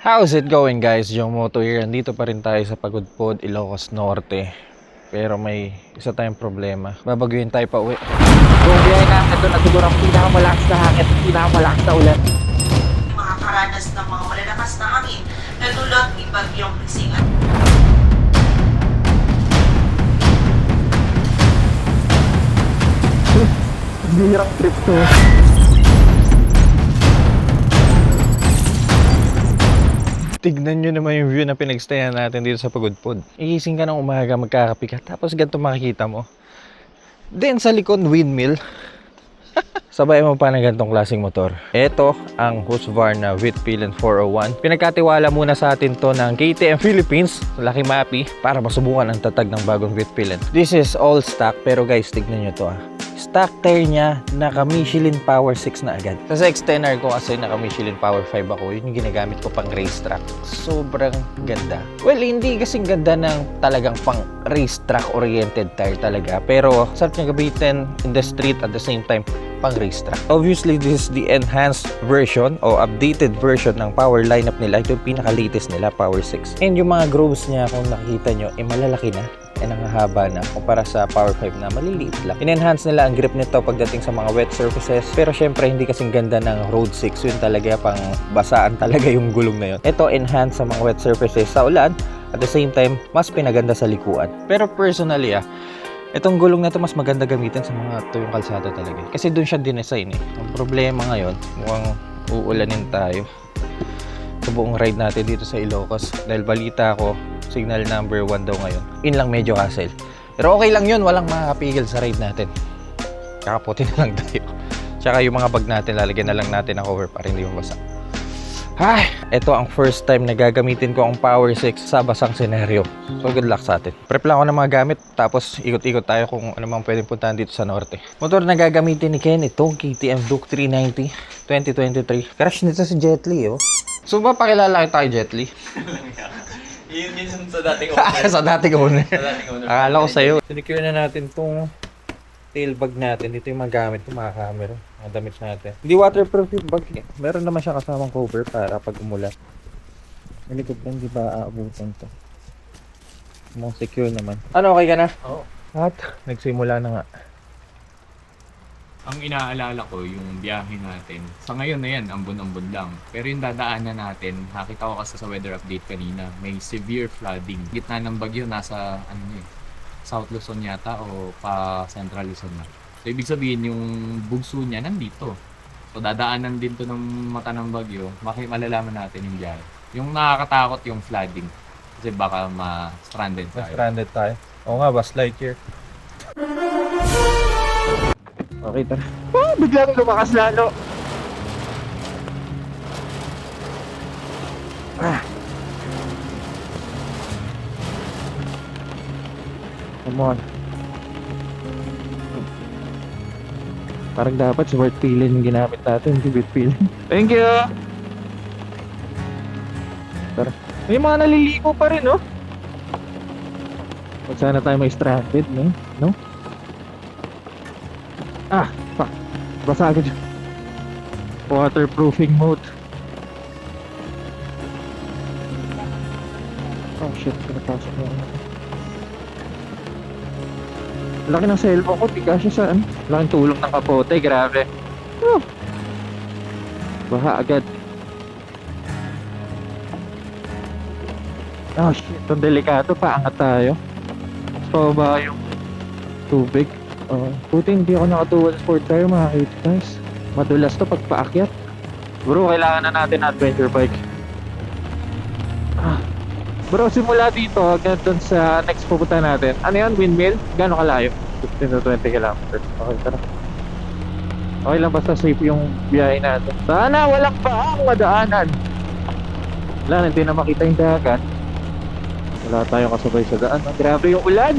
How's it going, guys? Yung Moto here. Nandito pa rin tayo sa Pagudpod, Ilocos Norte. Pero may isa tayong problema. Babaguhin tayo pa uwi. Kung biyahe natin doon na siguro ang pinakamalakas na hangin, pinakamalakas na ulan. Makakaranas ng mga malalakas na hangin na dulot ni Bagyong Krisingan. Bihirang trip to. Tignan nyo naman yung view na pinagstayan natin dito sa Pagudpod. Igising ka ng umaga, magkakape ka, tapos ganito makikita mo. Then sa likod, windmill. Sabay mo pa ng ganitong klaseng motor. Ito ang Husqvarna Vitpilen 401. Pinagkatiwala muna sa atin to ng KTM Philippines, Lucky Mappy, para masubukan ang tatag ng bagong Vitpilen. This is all stock, pero guys, tignan nyo to Stock tire niya, naka Michelin Power 6 na agad. Sa X10R ko kasi naka Michelin Power 5 ako, yun yung ginagamit ko pang racetrack. Sobrang ganda. Well, hindi kasing ganda ng talagang pang racetrack oriented tire talaga. Pero sarap niya gamitin in the street at the same time pang racetrack. Obviously, this is the enhanced version o updated version ng power lineup nila. Ito yung pinaka-latest nila, Power 6. And yung mga grooves niya, kung nakikita nyo, malalaki na. Nangahaba na kumpara sa Power 5 na maliliit lang. In-enhance nila ang grip nito pagdating sa mga wet surfaces, pero syempre hindi kasing ganda ng Road 6. Yun talaga pang basaan talaga yung gulong na yun. Ito enhance sa mga wet surfaces sa ulan, at the same time mas pinaganda sa likuan. Pero personally itong gulong na to mas maganda gamitin sa mga tuyong kalsada talaga, kasi doon siya dinesign Ang problema ngayon, mukhang uulanin tayo sa buong ride natin dito sa Ilocos, dahil balita ko signal number 1 daw ngayon. Yun lang medyo hassle. Pero okay lang yun, walang makakapigil sa ride natin. Kakaputi na lang tayo. Tsaka yung mga bag natin, lalagyan na lang natin ng cover para hindi mabasa. Ay, ito ang first time na gagamitin ko ang Power 6 sa basang senaryo. So good luck sa atin. Prep lang ako ng mga gamit, tapos ikot-ikot tayo kung ano mang pwedeng puntahan dito sa norte. Motor na gagamitin ni Ken, itong KTM Duke 390 2023. Crash nito si Jet Li, So ba pakilala tayo, Jet Li? Yun sa dating owner. Sa dating owner. Sa dating owner. Akala ko sa'yo. Sinicure na natin tong tail bag natin. Dito yung mga gamit ko, mga camera, mga damit natin. Hindi waterproof yung bag Meron naman siya kasamang cover para pag umulan. Malikod lang, di ba aabutan to? Mga secure naman. Ano, okay ka na? Oo. At nagsimula na nga. Ang inaalala ko yung biyahe natin. Sa ngayon na yan, ambon-ambon lang. Pero yung dadaanan natin, nakita ko kasi sa weather update kanina, may severe flooding. Gitna ng bagyo, nasa South Luzon yata o pa Central Luzon na. So ibig sabihin yung bugso niya nandito. So dadaanan din to ng mata ng bagyo, malalaman natin yung biyahe. Yung nakakatakot yung flooding. Kasi baka ma-stranded tayo. Stranded tayo. Oo nga, Buzz Lightyear. Okay, tara. Oh, biglang lumakas lalo. Come on. Parang dapat smart pilin yung ginamit natin, hindi bit pilin. Thank you. Tara. May mga naliligo pa rin, no? Huwag sana tayo may stranded, no? Ah, fuck. Basa agad yun. Waterproofing mode. Oh shit, pinapasok mo. Laki ng cellphone ko, di kasya saan. Laking tulong ng kapote, grabe. Oh. Baha agad. Oh shit, itong delikato, paangat tayo. So ba yung tubig? Buti hindi ako nakatuwal sport tire, mga guys. Madulas to pag paakyat. Bro, kailangan na natin adventure bike. Bro, simula dito hanggang dun sa next pupunta natin. Ano yan, windmill? Gano'ng kalayo? 15 to 20 kilometers. Okay, tara. Okay lang, basta safe yung biyahe natin. Sana walang paang madaanan. Wala, hindi na makita yung dagat. Wala tayong kasabay sa daan. Grabe yung ulan.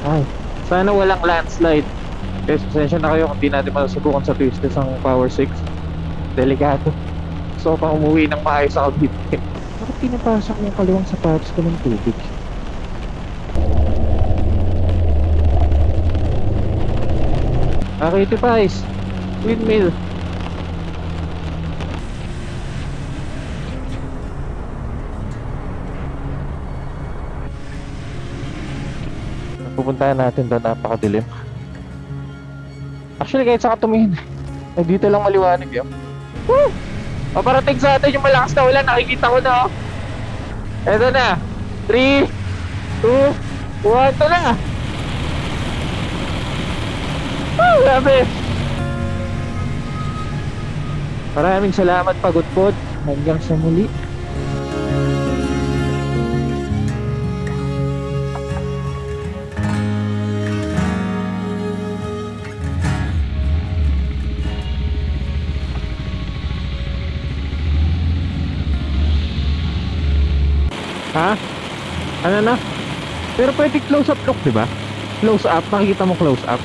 Ay, sana walang landslide. Guys, pasensya na kayo kung di natin masusubukan sa twistes ang Power 6. Delikado. So, pang umuwi ng maayos sa Cavite. Bakit pinapasok yung kaliwang sapatos ko ng tubig? Okay, Pies. Windmill. pupuntahan natin doon, napakadilim. Actually, kahit saan ka tumingin, ay dito lang maliwanag yun. Woo! Paparating sa atin yung malakas na ulan, nakikita ko na, oh. Eto na. 3, 2, 1, ito na. Oh, grabe. Maraming salamat, Pagudpod. Hanggang sa muli. Ha? Ano na? Pero pwede close up look, di ba? Close up, makikita mo close up.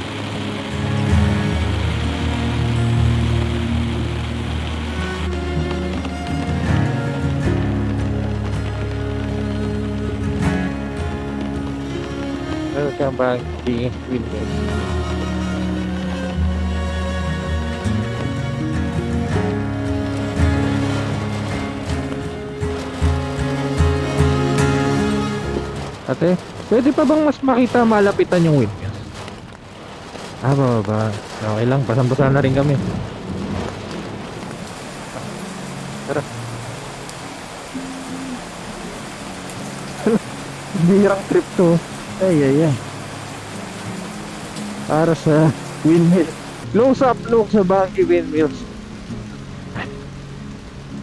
Welcome back to Windows. Ate, pwede pa bang mas makita malapitan yung windmills? Baba. Okay lang, basang-basa na rin kami. Tara. Birang trip to. Ay. Para sa windmill. Close up look sa Baguio windmills.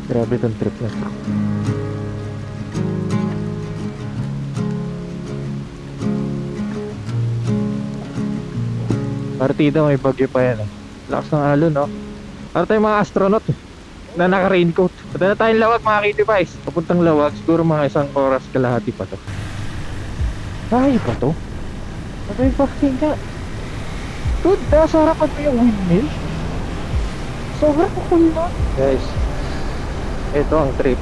Grabe itong trip na to. Partida, may bagyo pa yan. Lakas ng alon, no? Para tayong mga astronaut na naka-raincoat. Punta na tayong Lawag, mga k-device. Papuntang Lawag, siguro mga 1 oras kalahati pa to. Ay, pa to? Sabay fucking ka. Dude, nasa harapan mo yung windmill. Sobrang cool na. Guys, ito ang trip.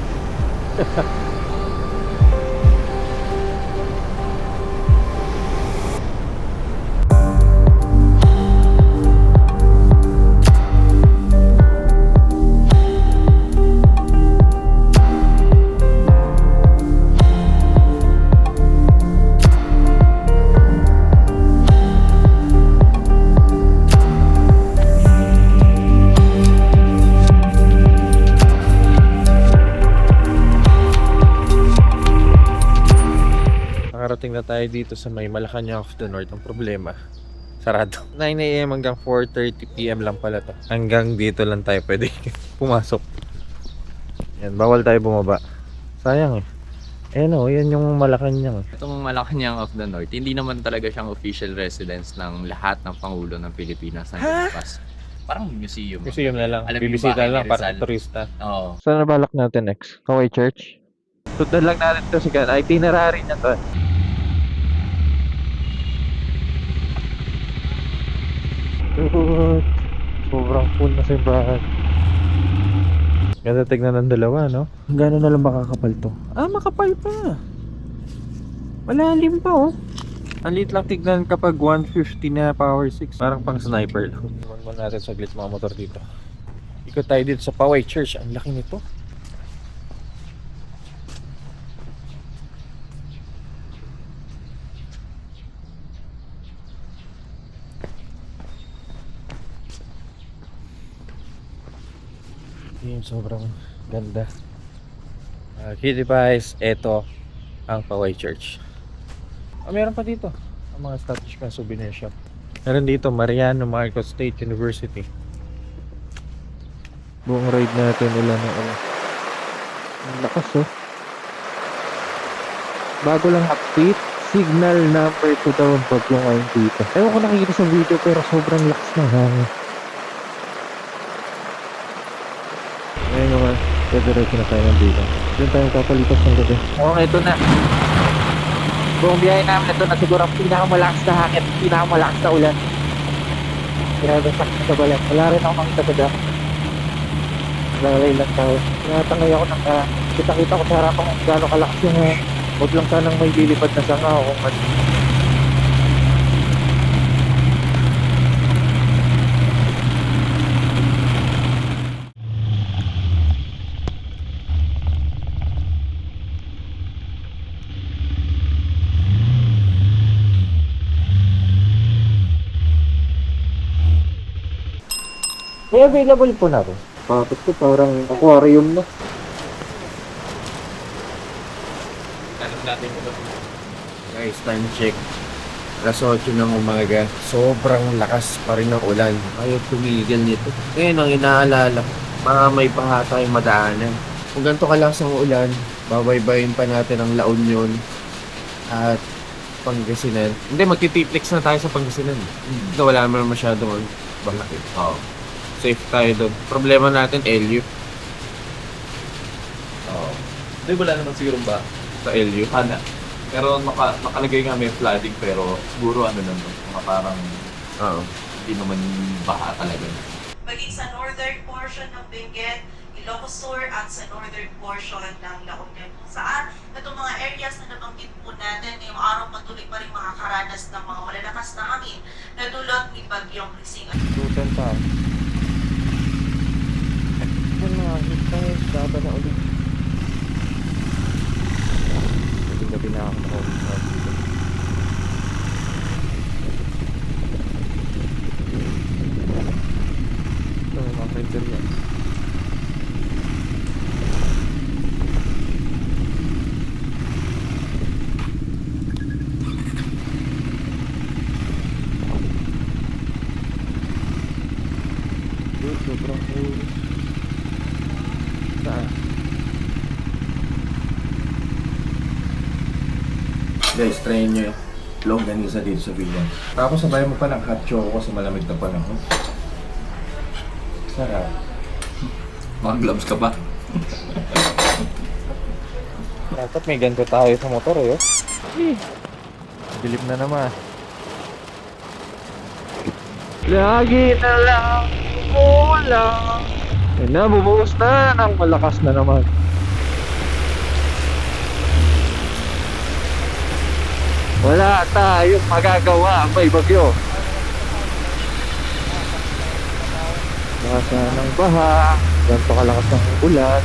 Nakarating na tayo dito sa may Malacanang of the North. Ang problema, sarado. 9 AM hanggang 4:30 PM lang pala to. Hanggang dito lang tayo pwede pumasok. Yan, bawal tayo bumaba. Sayang eh. Yan yung Malacanang. Itong Malacanang of the North, hindi naman talaga siyang official residence ng lahat ng Pangulo ng Pilipinas na lumabas. Parang museum. Museum na lang. Alam mo yung Bibisita bahay lang ni para Rizal? turista. Oo. Saan na balak natin next? Hawaii Church? Sundan lang natin ito sa itinerary na to. Sobrang cool na simbahan. Ganda tignan ng dalawa, no? Gano'n na lang makakapal to? Makapal pa. Malalim pa, oh. Ang liit lang tignan kapag 150 na power 6. Parang pang sniper lang. Iwan mo natin saglit mga motor dito. Ikot tayo dito sa Poway Church. Ang laki nito. Sobrang ganda. K-device, eto ang Poway Church. Meron pa dito ang mga establishment souvenir shop. Meron dito Mariano Marcos State University. Buong ride natin ulan ng ulan. Ang lakas, oh. Bago lang update, signal number 2 daw ang bagyo ngayon dito. Ewan ko nakikita sa video pero sobrang lakas ng hangin. Ngayon naman, diretso na tayo dito. Doon tayo papalipas ng gabi. Okay, ito na. Buong biyahe namin ito na siguro ang pinakamalakas na hangin, pinakamalakas na ulan. Grabe, sakit sa balat. Wala rin ako makita sa dam. Lalay lang tayo. Natangay ako ng kita-kita ko sa harapan kung gaano kalakas yung huwag lang sanang may lilipad na sanga o kung ano. May available po na rin. Tapos ko parang aquarium na. Tanong natin ito. Guys, time check. Alas 8 ng umaga. Sobrang lakas pa rin ng ulan. Ayaw tumigil nito. Ngayon, ang inaalala ko, mga may baha tayong madaanan. Kung ganito kalakas ang ulan, babaybayin pa natin ang La Union at Pangasinan. Hindi, magtitiplex na tayo sa Pangasinan. Ito, wala naman masyadong baha. Oo. Safe tayo doon. Problema natin, LU. Oo. Hindi, wala naman siguro ba? Sa LU. Hana. Pero nakalagay nga may flooding pero siguro ano naman, mga parang Oo. hindi naman baha talaga. Maging sa northern portion ng Benguet, Ilocos Sur at sa northern portion ng La Union. Kung saan, itong mga areas na nabanggit po natin, ngayong araw patuloy pa rin makakaranas ng mga malalakas na hangin na dulot ni Bagyong Krising. Tutan pa. Yung mga hit guys, baba na ulit. Gabi na ako nakaulit dito. Ito, mga printer yan. Sobrang cool. Saan? Guys, try nyo yung longganisa dito sa Villa. Tapos sabay mo pa ng hot choco sa malamig na panahon. Sarap. Mga gloves ka ba? Dapat may ganito tayo sa motor eh. Bilib na naman. Lagi na lang umuulan. Ayun na, bumuhos na ng malakas na naman. Wala tayong magagawa, may bagyo. Basa ng baha, ganito kalakas ng ulan.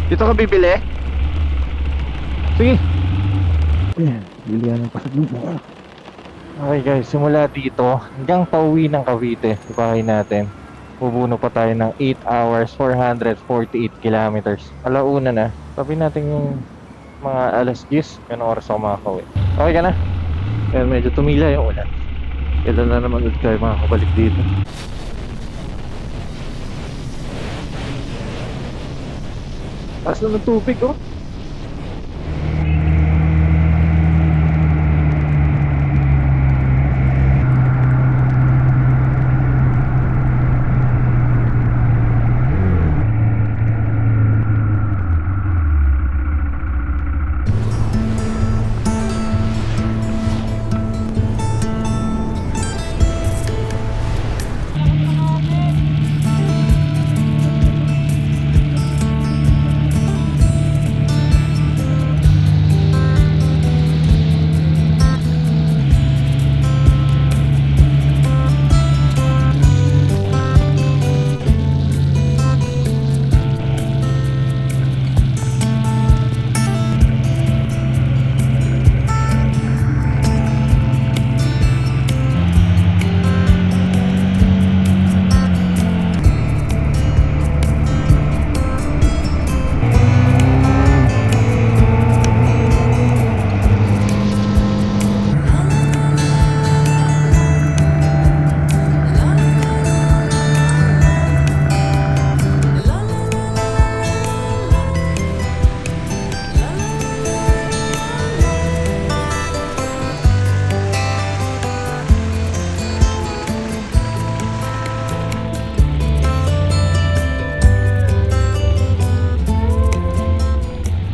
Dito ka bibili? Sige. Ayan, bilihan ng pasagubo. Okay guys, simula dito hanggang pauwi ng Cavite, sa bahay natin. Bubuno pa tayo ng 8 hours, 448 kilometers. Alauna na. Sabi natin yung mga alas 10, ganun oras ako makakauwi. Okay ka na? Ayan, medyo tumila yung ulan. Kailan na naman ulit tayo makakabalik dito. Taas na ng tubig oh.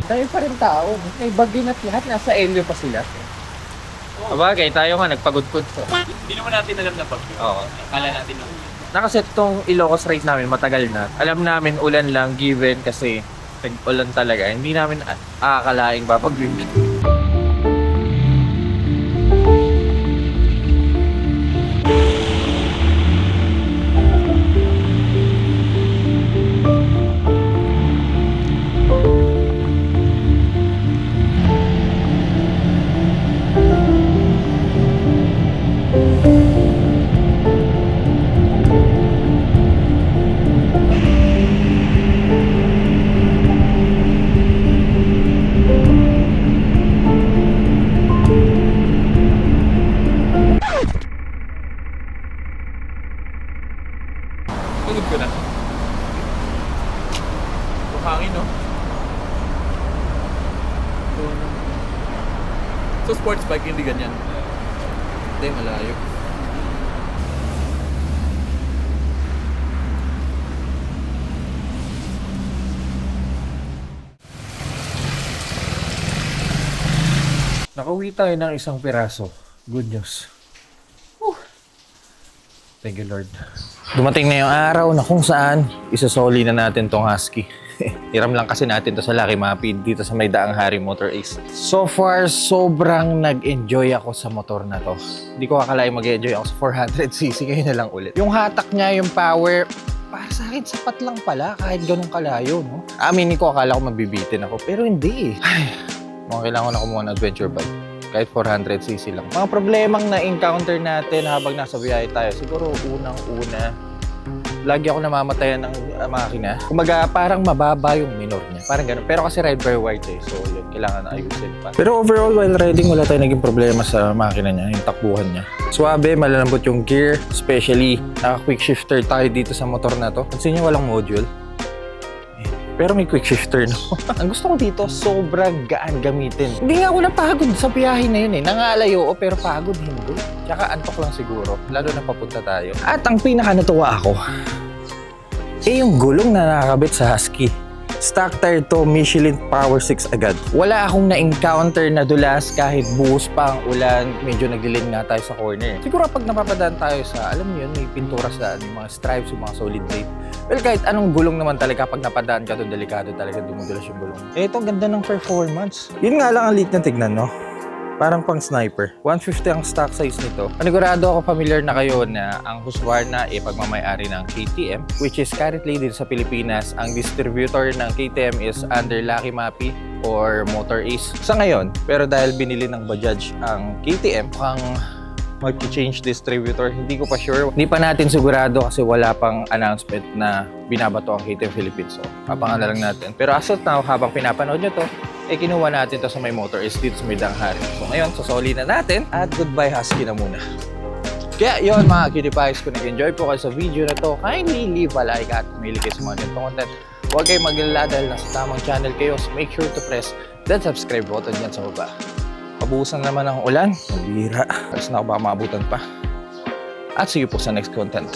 Tayo pa rin tao. May bagyo na't lahat. Nasa Elio pa sila. Sabagay, tayo nga nagpagod-good to. Hindi naman natin alam na pag Oo. Akala natin na. Nakaset tong Ilocos rate namin matagal na. Alam namin ulan lang given kasi ulan talaga. Hindi namin aakalaing papag-green. Tugod ko na. Buhangin, no? So, sports bike, hindi ganyan. Hindi, malayo. Nakauwi tayo ng isang piraso. Good news. Thank you, Lord. Dumating na yung araw na kung saan isasoli na natin tong Husky. Hiram lang kasi natin to sa Lucky Mapid dito sa may Daang Hari Motor Ace. So far, sobrang nag-enjoy ako sa motor na to. Hindi ko akalain mag-enjoy ako sa 400cc. Ngayon na lang ulit. Yung hatak niya, yung power, para sa akin, sapat lang pala kahit ganun kalayo, no? Aminin ko, akala ko mabibitin ako. Pero hindi. Ay, mukhang kailangan ko na kumuha ng adventure bike. Kahit 400cc lang. Mga problemang na-encounter natin habang nasa biyahe tayo. Siguro unang-una, lagi ako namamatayan ng makina. Kumbaga, parang mababa yung minor niya. Parang ganun. Pero kasi ride by wire eh. So, yun, kailangan ayusin pa. Pero overall, while riding, wala tayong naging problema sa makina niya, yung takbuhan niya. Suwabe, malalambot yung gear. Especially, naka-quick shifter tayo dito sa motor na to. Pansin niyo, walang module. Pero may quick shifter, no? Ang gusto ko dito, sobrang gaan gamitin. Hindi nga ako napagod sa biyahe na yun eh. Nangalayo, pero pagod hindi. Tsaka antok lang siguro, lalo na papunta tayo. At ang pinaka natuwa ako, yung gulong na nakakabit sa Husky. Stock tire to, Michelin Power 6 agad. Wala akong na-encounter na dulas kahit buhos pa ang ulan. Medyo nagliling nga tayo sa corner. Siguro pag napapadaan tayo sa, alam mo yun, may pintura sa yung mga stripes, yung mga solid plate. Well, kahit anong gulong naman talaga, pag napadaan ka doon, delikado talaga dumudulas yung gulong. Ito, ganda ng performance. Yun nga lang ang lit na tignan, no? Parang pang sniper. 150 ang stock size nito. Panigurado ako familiar na kayo na ang Husqvarna ay pagmamayari ng KTM, which is currently dito sa Pilipinas, ang distributor ng KTM is under Lucky Mappi or Motor Ace sa ngayon. Pero dahil binili ng Bajaj ang KTM, mukhang mag-change distributor. Hindi ko pa sure. Hindi pa natin sigurado kasi wala pang announcement na binabato ang KTM Philippines. So, abangan na lang natin. Pero as of now, habang pinapanood nyo to, kinuha natin to sa may Motor Ace dito sa may Daang Hari. So ngayon, sasoli na natin at goodbye Husky na muna. Kaya yun mga cutie pies, kung nag-enjoy po kayo sa video na to, kindly leave a like at maili kayo sa mga ganitong content. Huwag kayong mag-alala dahil nasa tamang channel kayo. So make sure to press that subscribe button dyan sa baba. Pabuhusan naman ang ulan. Mabira. Alas na ako baka maabutan pa. At see you po sa next content.